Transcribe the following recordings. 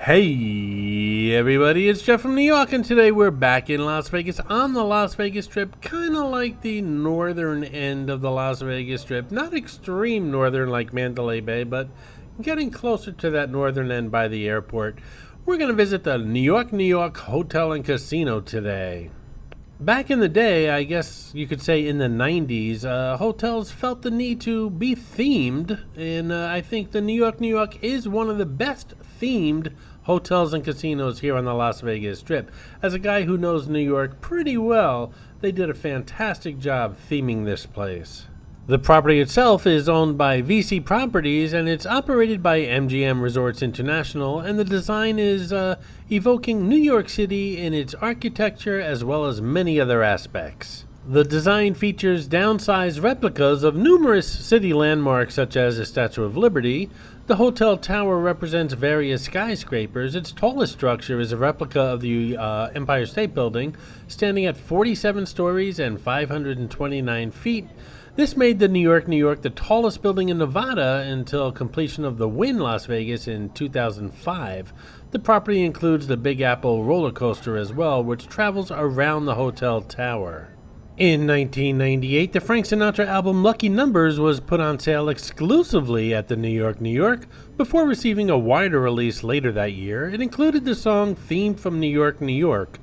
Hey everybody, it's Jeff from New York, and today we're back in Las Vegas on the Las Vegas Strip, kind of like the northern end of the Las Vegas Strip. Not extreme northern like Mandalay Bay, but getting closer to that northern end by the airport. We're going to visit the New York Hotel and Casino today. Back in the day, I guess you could say in the 90s, hotels felt the need to be themed, and I think the New York is one of the best themed hotels and casinos here on the Las Vegas Strip. As a guy who knows New York pretty well, they did a fantastic job theming this place. The property itself is owned by VC Properties, and it's operated by MGM Resorts International, and the design is evoking New York City in its architecture as well as many other aspects. The design features downsized replicas of numerous city landmarks such as the Statue of Liberty. The hotel tower represents various skyscrapers. Its tallest structure is a replica of the Empire State Building, standing at 47 stories and 529 feet. This made the New York the tallest building in Nevada until completion of the Wynn Las Vegas in 2005. The property includes the Big Apple roller coaster as well, which travels around the hotel tower. In 1998, the Frank Sinatra album Lucky Numbers was put on sale exclusively at the New York, before receiving a wider release later that year. It included the song themed from New York.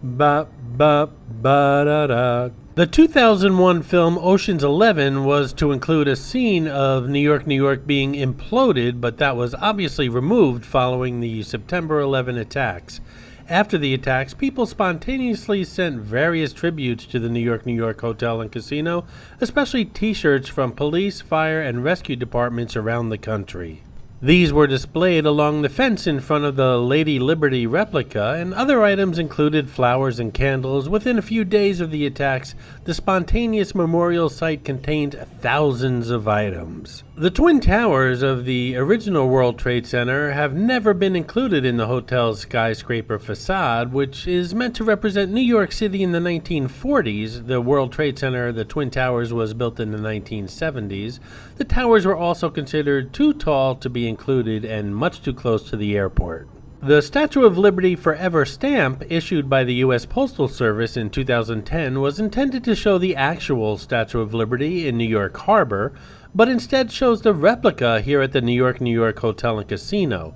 Ba ba ba da da. The 2001 film Ocean's 11 was to include a scene of New York being imploded, but that was obviously removed following the September 11 attacks. After the attacks, people spontaneously sent various tributes to the New York Hotel and Casino, especially t-shirts from police, fire, and rescue departments around the country. These were displayed along the fence in front of the Lady Liberty replica, and other items included flowers and candles. Within a few days of the attacks, the spontaneous memorial site contained thousands of items. The Twin Towers of the original World Trade Center have never been included in the hotel's skyscraper facade, which is meant to represent New York City in the 1940s. The World Trade Center, the Twin Towers, was built in the 1970s. The towers were also considered too tall to be included and much too close to the airport. The Statue of Liberty Forever stamp issued by the U.S. Postal Service in 2010 was intended to show the actual Statue of Liberty in New York Harbor, but instead shows the replica here at the New York Hotel and Casino.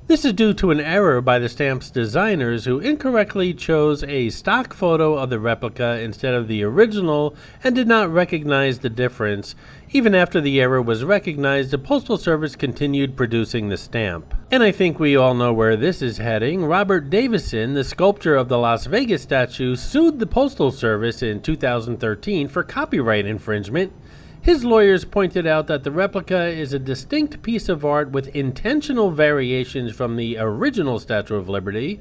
This is due to an error by the stamp's designers, who incorrectly chose a stock photo of the replica instead of the original and did not recognize the difference. Even after the error was recognized, the Postal Service continued producing the stamp. And I think we all know where this is heading. Robert Davison, the sculptor of the Las Vegas statue, sued the Postal Service in 2013 for copyright infringement. His lawyers pointed out that the replica is a distinct piece of art with intentional variations from the original Statue of Liberty,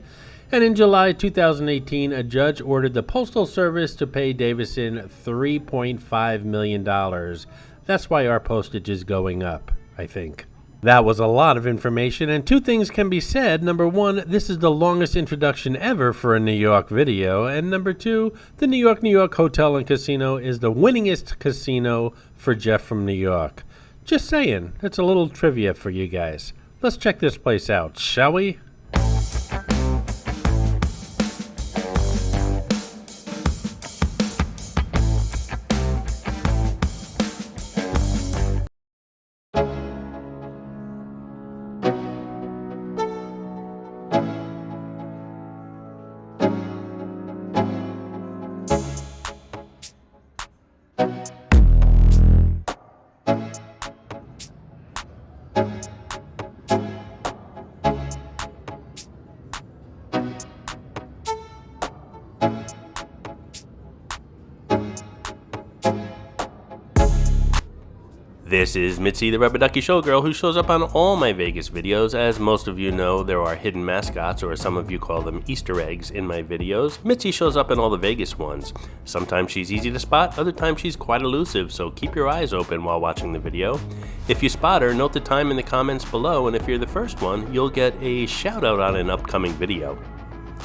and in July 2018, a judge ordered the Postal Service to pay Davison $3.5 million. That's why our postage is going up, I think. That was a lot of information, and two things can be said. Number one, this is the longest introduction ever for a New York video, and number two, the New York Hotel and Casino is the winningest casino for Jeff from New York. Just saying, it's a little trivia for you guys. Let's check this place out, shall we? This is Mitzi, the Rubber Ducky Showgirl, who shows up on all my Vegas videos. As most of you know, there are hidden mascots, or some of you call them Easter eggs, in my videos. Mitzi shows up in all the Vegas ones. Sometimes she's easy to spot, other times she's quite elusive, so keep your eyes open while watching the video. If you spot her, note the time in the comments below, and if you're the first one, you'll get a shout out on an upcoming video.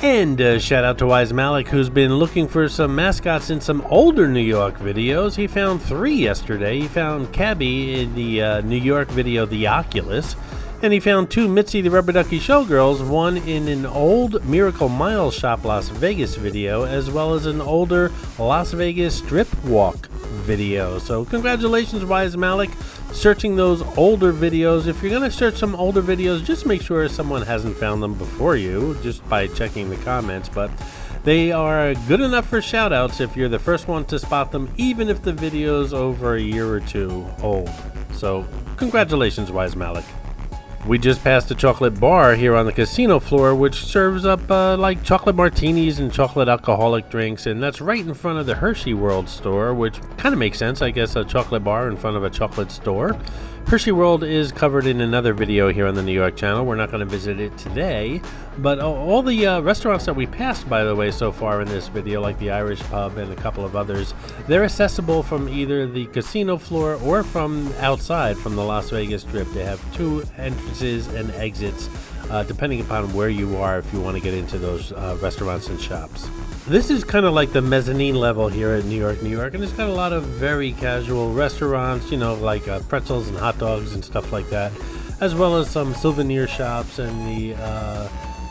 And shout out to Wise Malik, who's been looking for some mascots in some older New York videos. He found 3 yesterday. He found Cabby in the New York video, The Oculus, And he found 2 Mitzi the Rubber Ducky Showgirls, one in an old Miracle Mile Shop Las Vegas video, as well as an older Las Vegas Strip Walk video. So congratulations, Wise Malik, searching those older videos. If you're going to search some older videos, just make sure someone hasn't found them before you, just by checking the comments. But they are good enough for shout-outs if you're the first one to spot them, even if the video's over a year or 2 old. So congratulations, Wise Malik. We just passed a chocolate bar here on the casino floor, which serves up like chocolate martinis and chocolate alcoholic drinks, and that's right in front of the Hershey World store, which kind of makes sense, I guess, a chocolate bar in front of a chocolate store. Hershey World is covered in another video here on the New York channel. We're not going to visit it today, but all the restaurants that we passed, by the way, so far in this video, like the Irish Pub and a couple of others, they're accessible from either the casino floor or from outside from the Las Vegas Strip. They have 2 entrances and exits, depending upon where you are, if you want to get into those restaurants and shops. This is kind of like the mezzanine level here at New York, and it's got a lot of very casual restaurants, you know, like pretzels and hot dogs and stuff like that, as well as some souvenir shops, and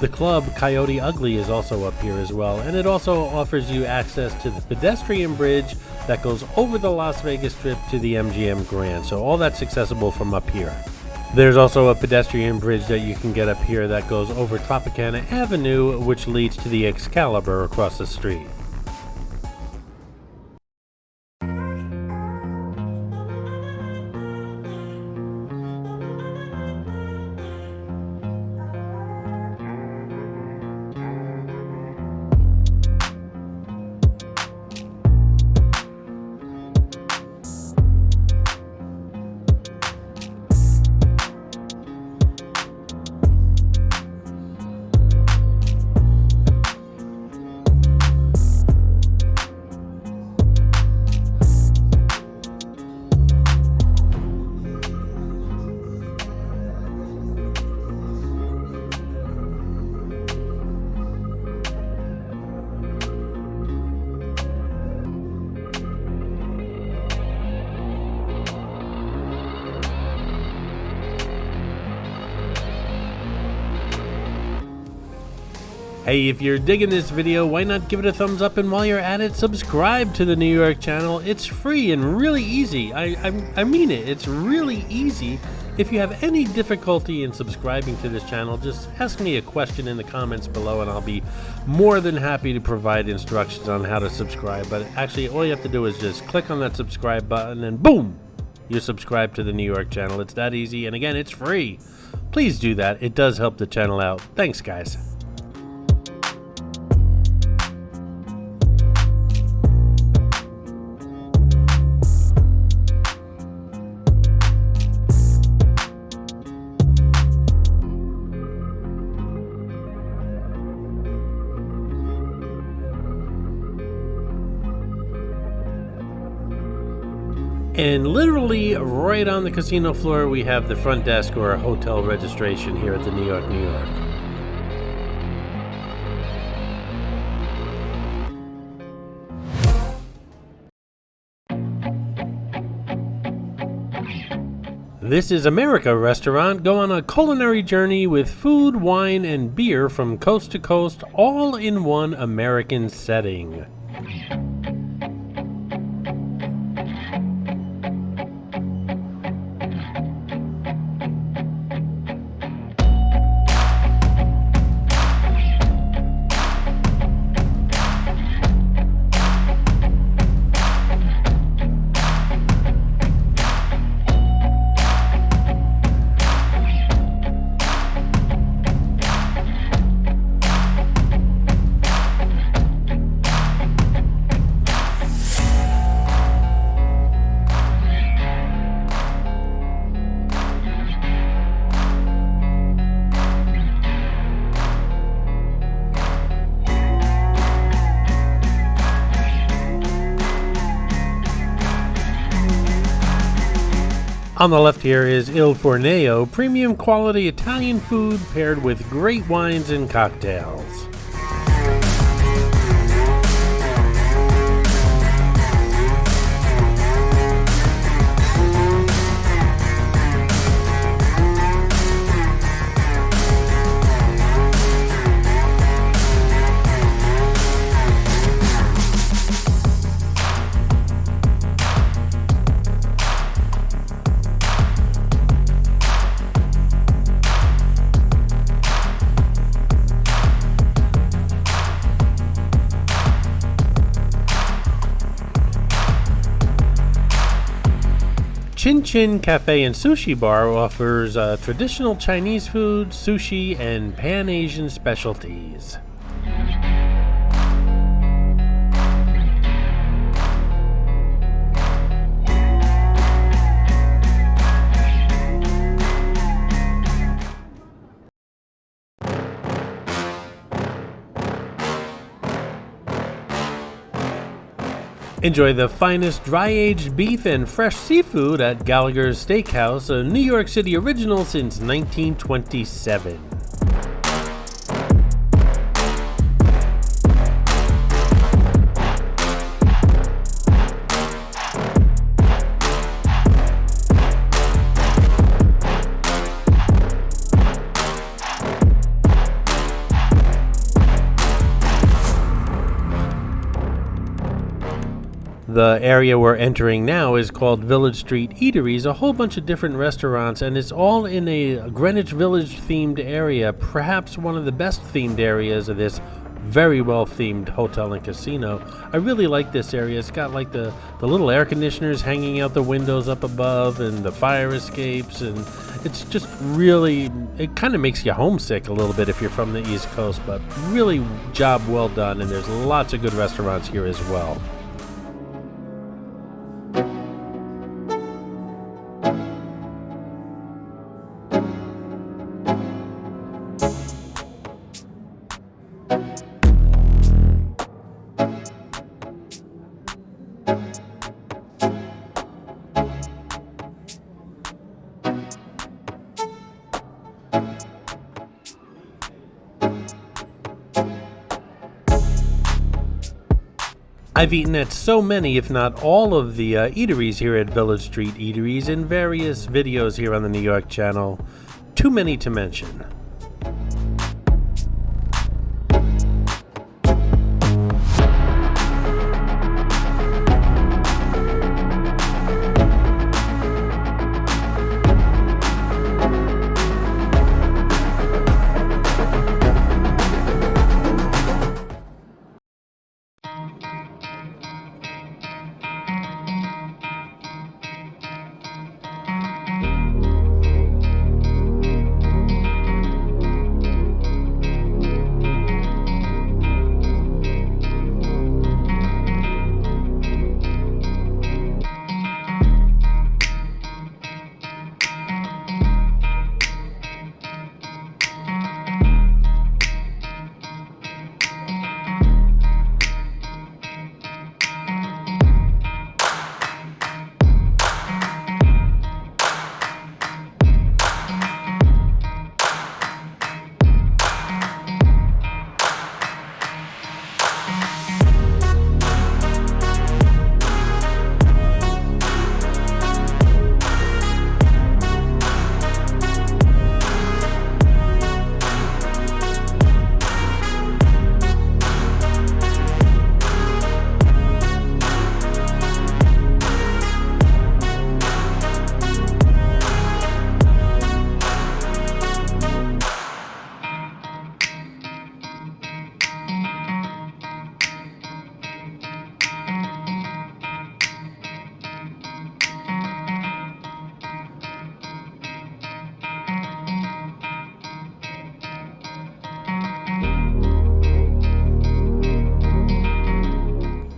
the club Coyote Ugly is also up here as well, and it also offers you access to the pedestrian bridge that goes over the Las Vegas Strip to the MGM Grand, so all that's accessible from up here. There's also a pedestrian bridge that you can get up here that goes over Tropicana Avenue, which leads to the Excalibur across the street. Hey, if you're digging this video, why not give it a thumbs up, and while you're at it, subscribe to the New York channel. It's free and really easy. I mean it. It's really easy. If you have any difficulty in subscribing to this channel, just ask me a question in the comments below and I'll be more than happy to provide instructions on how to subscribe. But actually, all you have to do is just click on that subscribe button and boom, you're subscribed to the New York channel. It's that easy, and again, it's free. Please do that. It does help the channel out. Thanks, guys. And literally right on the casino floor, we have the front desk or hotel registration here at the New York, New York. This is America Restaurant. Go on a culinary journey with food, wine, and beer from coast to coast, all in one American setting. On the left here is Il Forneo, premium quality Italian food paired with great wines and cocktails. Chin Chin Cafe and Sushi Bar offers traditional Chinese food, sushi, and Pan-Asian specialties. Enjoy the finest dry-aged beef and fresh seafood at Gallagher's Steakhouse, a New York City original since 1927. The area we're entering now is called Village Street Eateries, a whole bunch of different restaurants, and it's all in a Greenwich Village themed area, perhaps one of the best themed areas of this very well themed hotel and casino. I really like this area. It's got like the little air conditioners hanging out the windows up above and the fire escapes, and it's just really, it kind of makes you homesick a little bit if you're from the East Coast, but really job well done, and there's lots of good restaurants here as well. I've eaten at so many, if not all, of the eateries here at Village Street Eateries in various videos here on the New York channel. Too many to mention.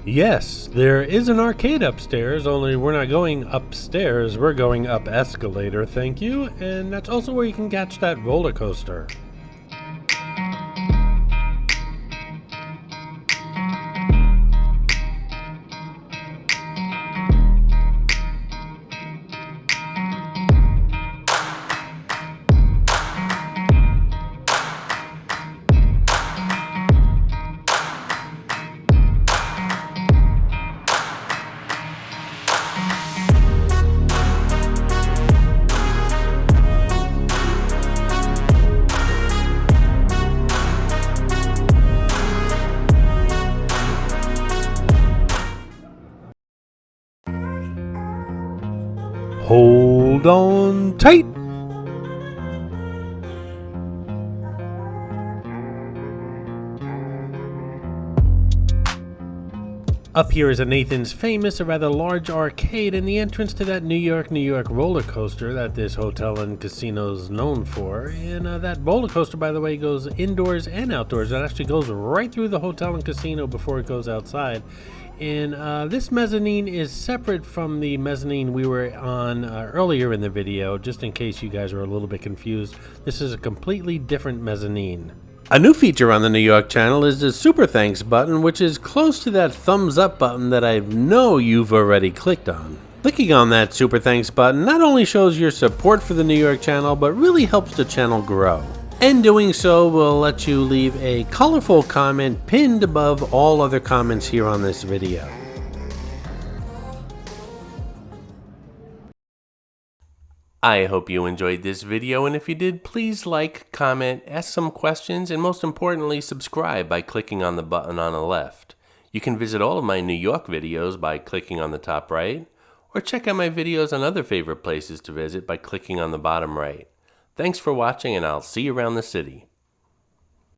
Yes, there is an arcade upstairs, only we're not going upstairs, we're going up escalator, thank you, and that's also where you can catch that roller coaster. Hold on tight. Up here is a Nathan's Famous, a rather large arcade, and the entrance to that New York roller coaster that this hotel and casino is known for. And that roller coaster, by the way, goes indoors and outdoors. It actually goes right through the hotel and casino before it goes outside. And this mezzanine is separate from the mezzanine we were on earlier in the video, just in case you guys are a little bit confused. This is a completely different mezzanine. A new feature on the New York channel is the Super Thanks button, which is close to that thumbs up button that I know you've already clicked on. Clicking on that Super Thanks button not only shows your support for the New York channel, but really helps the channel grow. And doing so will let you leave a colorful comment pinned above all other comments here on this video. I hope you enjoyed this video, and if you did, please like, comment, ask some questions, and most importantly, subscribe by clicking on the button on the left. You can visit all of my New York videos by clicking on the top right, or check out my videos on other favorite places to visit by clicking on the bottom right. Thanks for watching, and I'll see you around the city.